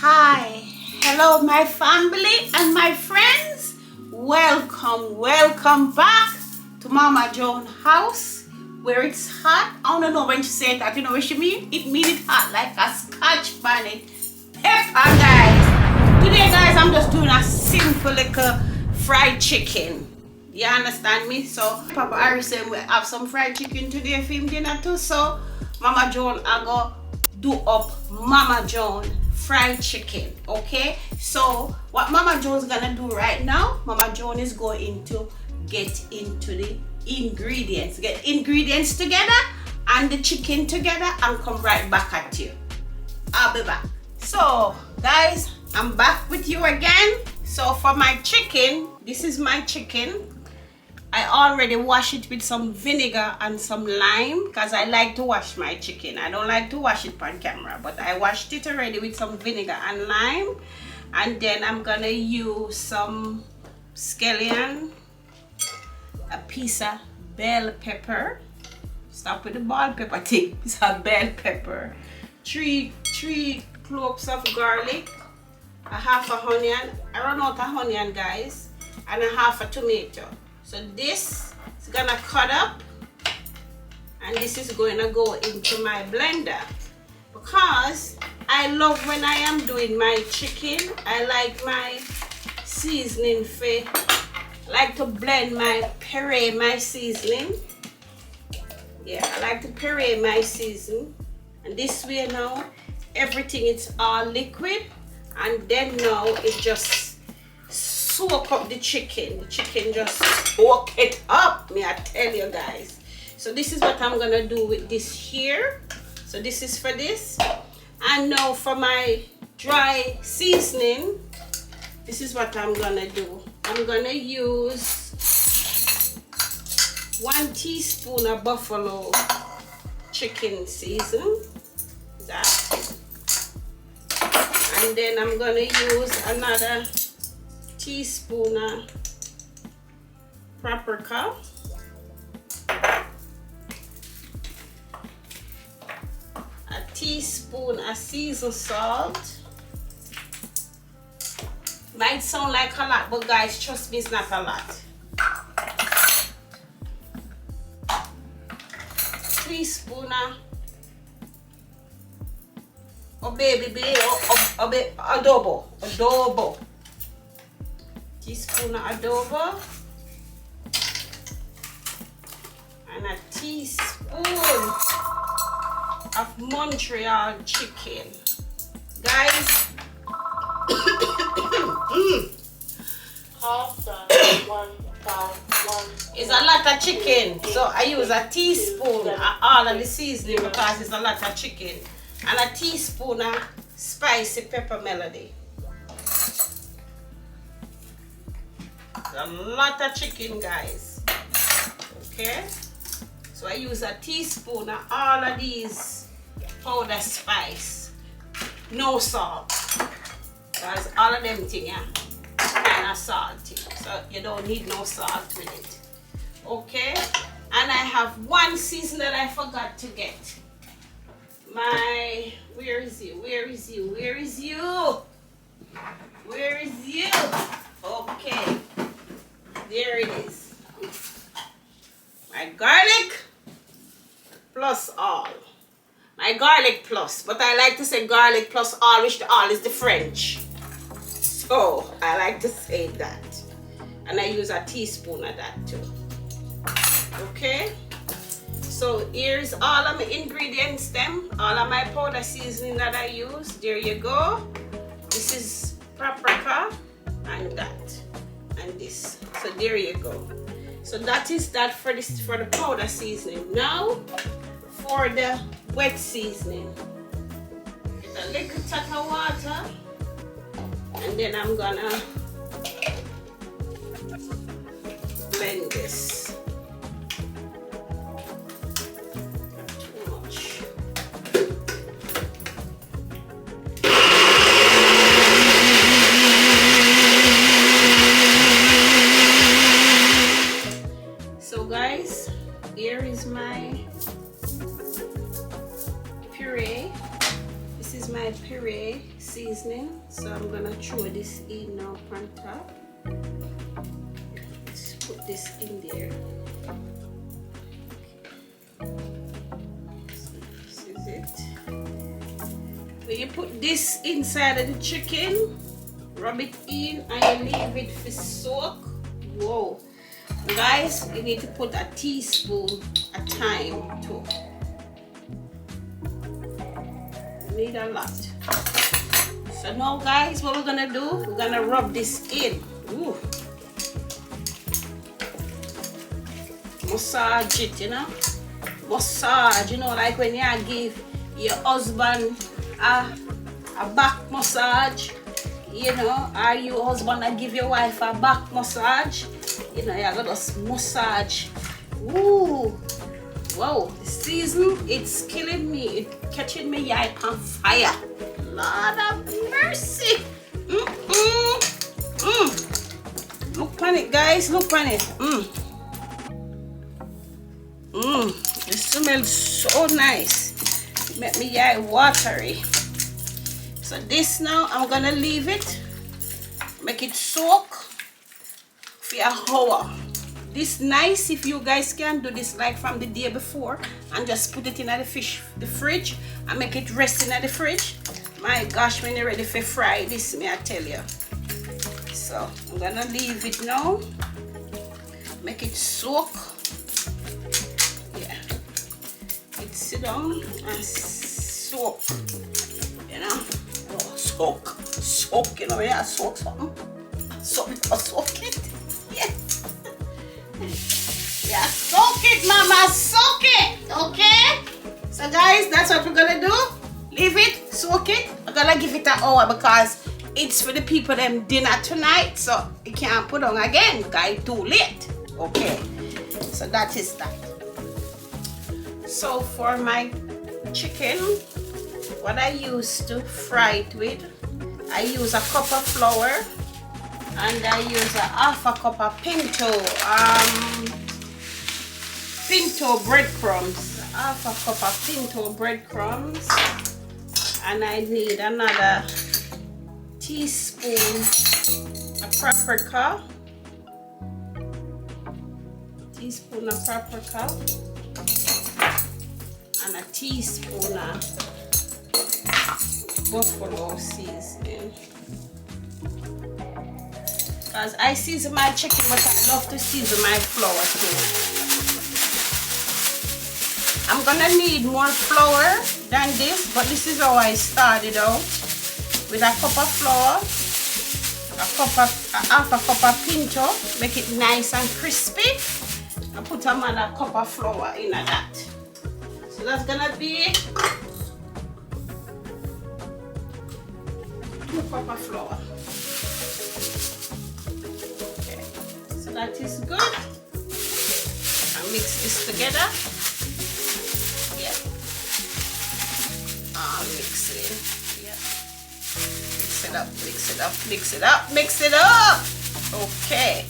Hi, hello my family and my friends. Welcome back to Mama Joan house where it's hot. I don't know when she said that, you know what she mean? It means it's hot like a Scotch bonnet pepper, guys. Today, guys, I'm just doing a simple little fried chicken. You understand me? So Papa Harry said we have some fried chicken today for him dinner too. So Mama Joan, I go do up Mama Joan fried chicken. Okay, so what Mama Joan's gonna do right now, Mama Joan is going to get into the ingredients, get ingredients together and the chicken together and come right back at you. I'll be back. So guys, I'm back with you again. So for my chicken, this is my chicken. I already wash it with some vinegar and some lime because I like to wash my chicken. I don't like to wash it on camera, but I washed it already with some vinegar and lime. And then I'm gonna use some scallion, a piece of bell pepper. Stop with the bell pepper thing. It's a bell pepper. Three cloves of garlic, a half a onion. I run out of onion, guys, and a half a tomato. So this is gonna cut up and this is going to go into my blender because I love when I am doing my chicken. I like my seasoning I like to blend my puree, my seasoning. Yeah, I like to puree my seasoning. And this way now, everything is all liquid. And then now it just soak up the chicken. The chicken just soak it up, may I tell you guys. So this is what I'm gonna do with this here. So this is for this. And now for my dry seasoning, this is what I'm gonna do. I'm gonna use 1 teaspoon of buffalo chicken season. That. And then I'm gonna use another teaspoon of paprika, a teaspoon of seasoned salt. Might sound like a lot, but guys, trust me, it's not a lot. Teaspoon of adobo. Teaspoon of adobo and a teaspoon of Montreal chicken, guys. It's a lot of chicken, so I use a teaspoon of all of the seasoning because it's a lot of chicken, and a teaspoon of spicy pepper melody. A lot of chicken, guys. Okay, so I use a teaspoon of all of these powder spice, no salt, because all of them things kind of salty, so you don't need no salt with it. Okay, and I have one season that I forgot to get. My where is you? Okay, there it is. My garlic plus all. My garlic plus, but I like to say garlic plus all, which the all is the French. So I like to say that. And I use a teaspoon of that too. Okay. So here's all of my ingredients, all of my powder seasoning that I use. There you go. This is paprika and that. And this. So there you go. So that is that for the powder seasoning. Now for the wet seasoning. Get a little touch of water, and then I'm gonna blend this. Not too much. So guys, here is my puree. This is my puree seasoning, so I'm gonna throw this in now on top. Let's put this in there. So this is it. When you put this inside of the chicken, rub it in and you leave it for soak. Whoa, guys, you need to put a teaspoon at a time too. You need a lot. So now, guys, what we're gonna do, we're gonna rub this in. Ooh. Massage it, you know. Massage, you know, like when you give your husband a back massage, you know, or your husband and give your wife a back massage, you know, you're gonna massage. Ooh, wow, the season, it's killing me, it's catching me eye on fire. Lord of mercy. Look on it, guys, look on it. It smells so nice. It make me eye watery. So this now, I'm gonna leave it, make it soak for an hour. This nice if you guys can do this like from the day before and just put it in the fridge and make it rest in the fridge. My gosh, when you're ready for fry this, may I tell you. So I'm gonna leave it now, make it soak. Yeah, it sit down and soak, you know. Oh, soak, you know, yeah, soak something. Soak it, yeah. Yeah, soak it, mama, soak it, okay? So guys, that's what we're gonna do. Leave it, soak it. I'm gonna give it an hour because it's for the people them dinner tonight, so you can't put on again, guys, too late. Okay, so that is that. So for my chicken, what I use to fry it with, I use a cup of flour and I use a half a cup of pinto breadcrumbs, half a cup of pinto breadcrumbs, and I need another teaspoon of paprika, and a teaspoon of buffalo seasoning. Because I season my chicken, but I love to season my flour too. I'm gonna need more flour than this, but this is how I started out. With a cup of flour, half a cup of pinto, make it nice and crispy. I put another cup of flour in that. So that's gonna be 2 cups of flour. Okay, so that is good. And mix this together. Yeah. Mix it in. Yeah. Mix it up, mix it up, mix it up, mix it up. Okay,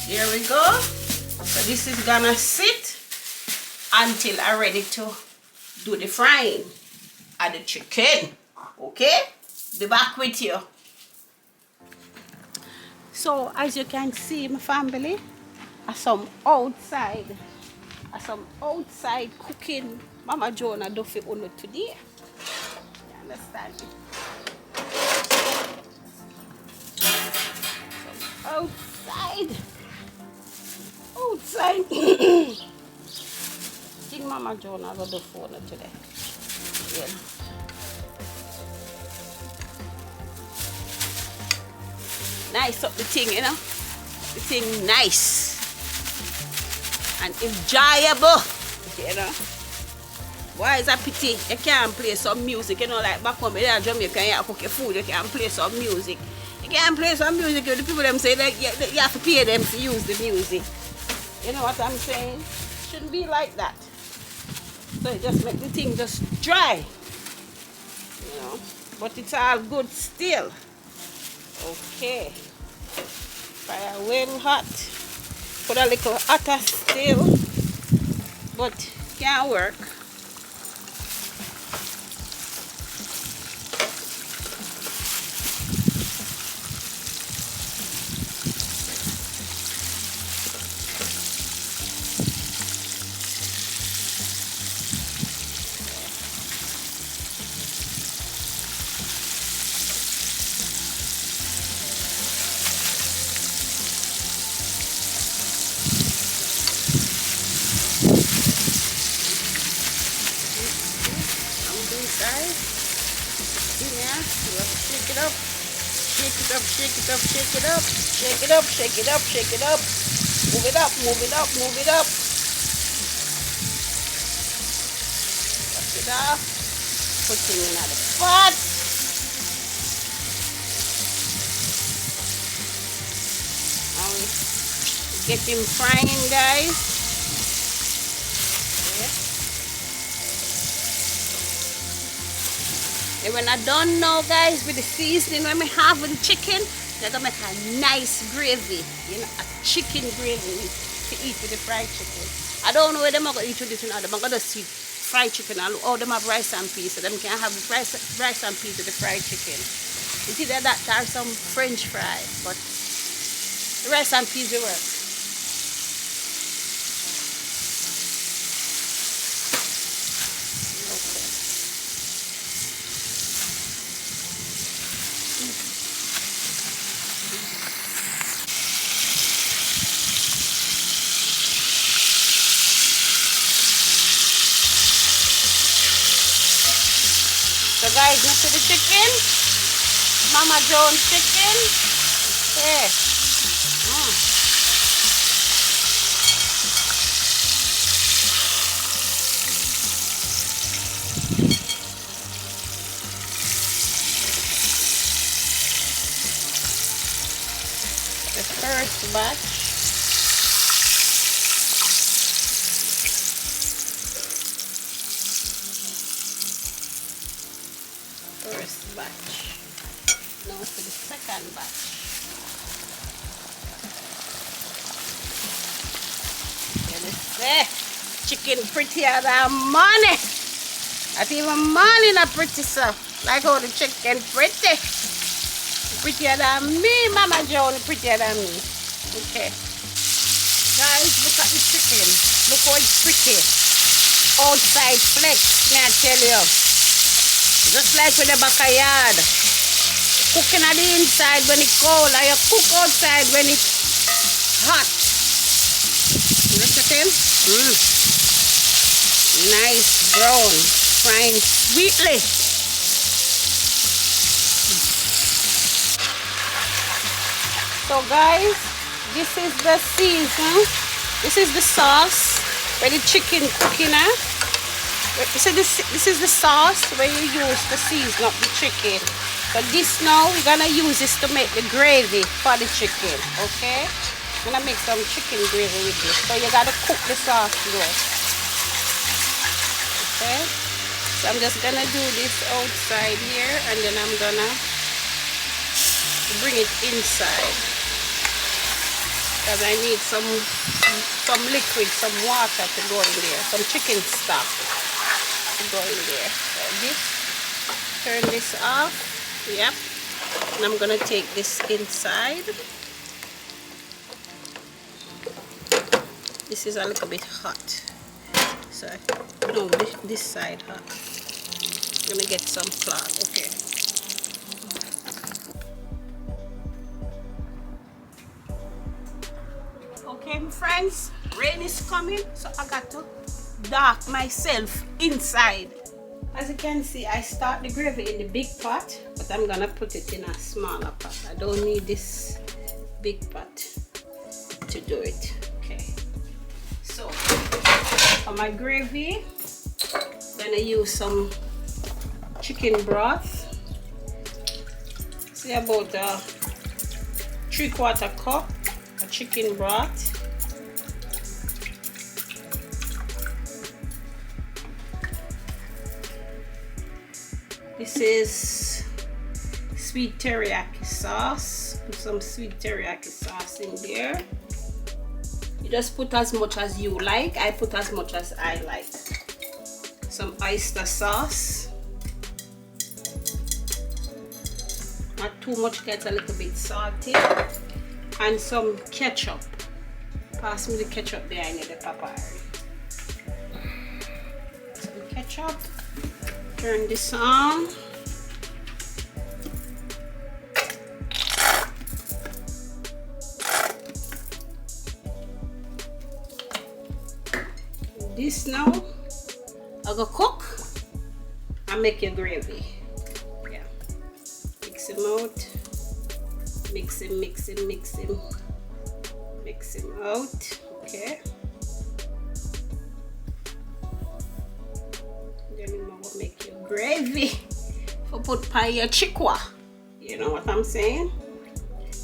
there we go. So this is gonna sit until I'm ready to do the frying of the chicken. Okay, be back with you. So as you can see, my family, some outside cooking Mama Jonah do for uno today. You understand me? Outside think Mama Jonah will do for uno today. Yeah. Nice up the thing, you know. The thing nice and enjoyable, you know. Why is that pity? You can't play some music, you know, like back home in Jamaica, you cook your food, you can play some music. You can't play some music, the people them say that you have to pay them to use the music. You know what I'm saying? Shouldn't be like that. So it just make the thing just dry. You know. But it's all good still. Okay. Fire well hot. Put a little hotter still. But can't work. it up. Shake it up, shake it up, shake it up. Shake it up, shake it up, shake it up. Move it up, move it up, move it up. Wash it off. Put it in the pot. Get him frying, guys. Okay. And when I done now, guys, with the seasoning when we have with the chicken, they're gonna make a nice gravy, you know, a chicken gravy to eat with the fried chicken. I don't know where them are gonna eat with this and I'm gonna see fried chicken. All them have rice and peas, so them can have rice and peas with the fried chicken. It's either that or some French fries, but the rice and peas will work. So guys, you see the chicken? Mama Jones chicken. Yeah. The first batch. First batch. Now for the second batch. Chicken prettier than money. Not even money not pretty, so like how the chicken pretty. Prettier than me, Mama Joan, prettier than me. Okay. Guys, look at the chicken. Look how it's pretty. Outside flex, may I tell you. Just like with the backyard. Cooking at the inside when it's cold, and you cook outside when it's hot. You know chicken? Nice brown, frying sweetly. So guys, this is the season. This is the sauce where the chicken cooking at. So this is the sauce where you use to season up the chicken. So this now we're gonna use this to make the gravy for the chicken. Okay? I'm gonna make some chicken gravy with this. So you gotta cook the sauce though. Okay? So I'm just gonna do this outside here and then I'm gonna bring it inside. Because I need some liquid, some water to go in there, some chicken stock to go in there. Like this. Turn this off. Yep. And I'm gonna take this inside. This is a little bit hot. So no, this side hot. I'm gonna get some cloth. Okay. Okay, my friends, rain is coming, so I got to dark myself inside. As you can see, I start the gravy in the big pot, but I'm gonna put it in a smaller pot. I don't need this big pot to do it. Okay. So for my gravy, I'm gonna use some chicken broth. See, about 3/4 cup of chicken broth. This is sweet teriyaki sauce. Put some sweet teriyaki sauce in there. You just put as much as you like. I put as much as I like. Some oyster sauce. Not too much, gets a little bit salty. And some ketchup. Pass me the ketchup behind the pepper. Some ketchup. Turn this on. This now, I'll go cook and make your gravy. Yeah. Mix mix him out. Mix him, mix him, mix him. Mix him out. Okay. Then I'm gonna make your gravy for put by your chikwa. You know what I'm saying?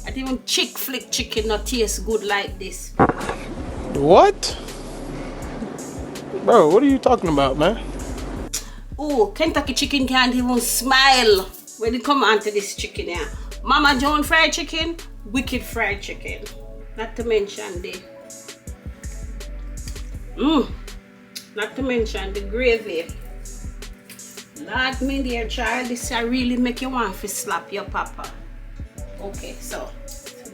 I think even chick flick chicken not taste good like this. What? Bro, what are you talking about, man? Oh, Kentucky chicken can't even smile when it come onto this chicken here. Mama Joan fried chicken, wicked fried chicken. Not to mention the not to mention the gravy. Lord, me dear child, this I really make you want to slap your papa. Okay, so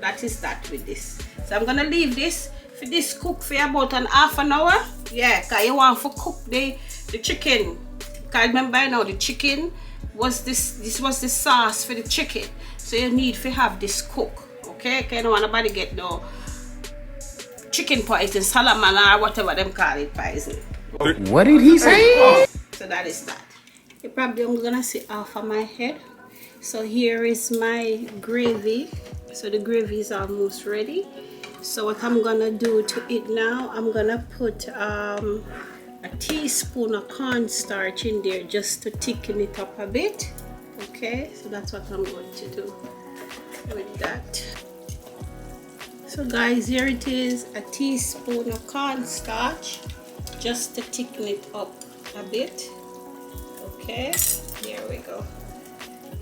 that is that with this. So I'm gonna leave this for this cook for about an half an hour. Yeah, cause you want to cook the chicken. Cause remember now the chicken was this was the sauce for the chicken. So you need to have this cook. Okay, cause you don't want nobody get no chicken poison, salamana or whatever them call it poison. Okay. What did he say? So that is that. You probably I'm gonna see off of my head. So here is my gravy. So the gravy is almost ready. So what I'm gonna do to it now, I'm gonna put a teaspoon of cornstarch in there just to thicken it up a bit. Okay, so that's what I'm going to do with that. So guys, here it is, a teaspoon of cornstarch just to thicken it up a bit. Okay, there we go.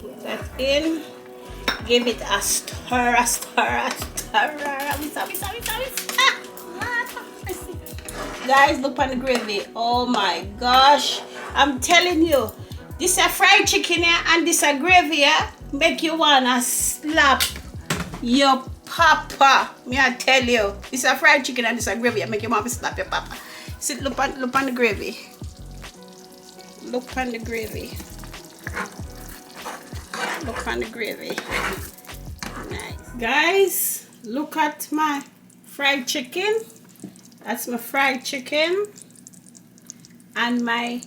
Put that in. Give it a stir, a stir, a stir. Guys, look on the gravy. Oh my gosh. I'm telling you, this a fried chicken here and this a gravy here make you wanna slap your papa. Me I tell you. This a fried chicken and this a gravy here make you wanna slap your papa. See, look on the gravy. Look on the gravy. Look on the gravy. Nice. Guys, look at my fried chicken. That's my fried chicken and my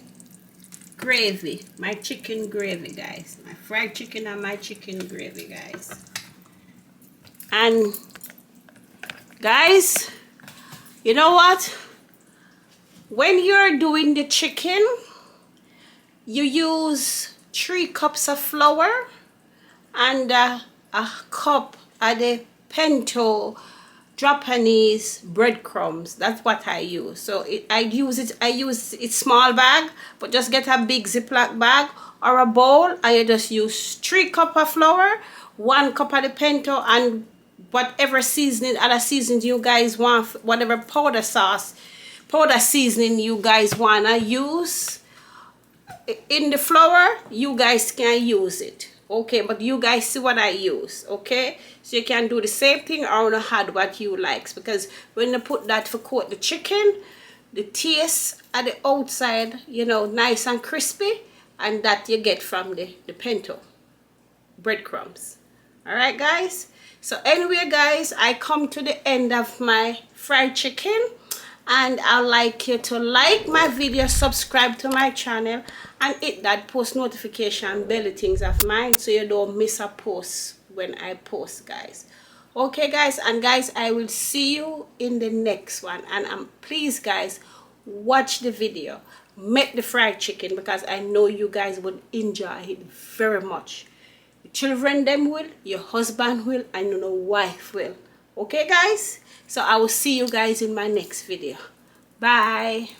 gravy. My chicken gravy, guys. My fried chicken and my chicken gravy, guys. And guys, you know what? When you're doing the chicken, you use 3 cups of flour and a cup of the pinto Japanese breadcrumbs. That's what I use. So I use it small bag, but just get a big Ziploc bag or a bowl. I just use 3 cups of flour, 1 cup of the pinto, and whatever seasoning, other seasonings you guys want, whatever powder seasoning you guys wanna use in the flour, you guys can use it. Okay, but you guys see what I use. Okay, so you can do the same thing or add what you like, because when you put that for coat the chicken, the taste at the outside, you know, nice and crispy, and that you get from the pinto breadcrumbs. All right guys, so anyway guys, I come to the end of my fried chicken, and I'd like you to like my video, subscribe to my channel, and hit that post notification bell things of mine so you don't miss a post when I post, guys. Okay guys, and guys, I will see you in the next one, and please guys, watch the video, make the fried chicken, because I know you guys would enjoy it very much. The children them will, your husband will, and your wife will. Okay guys, so I will see you guys in my next video. Bye.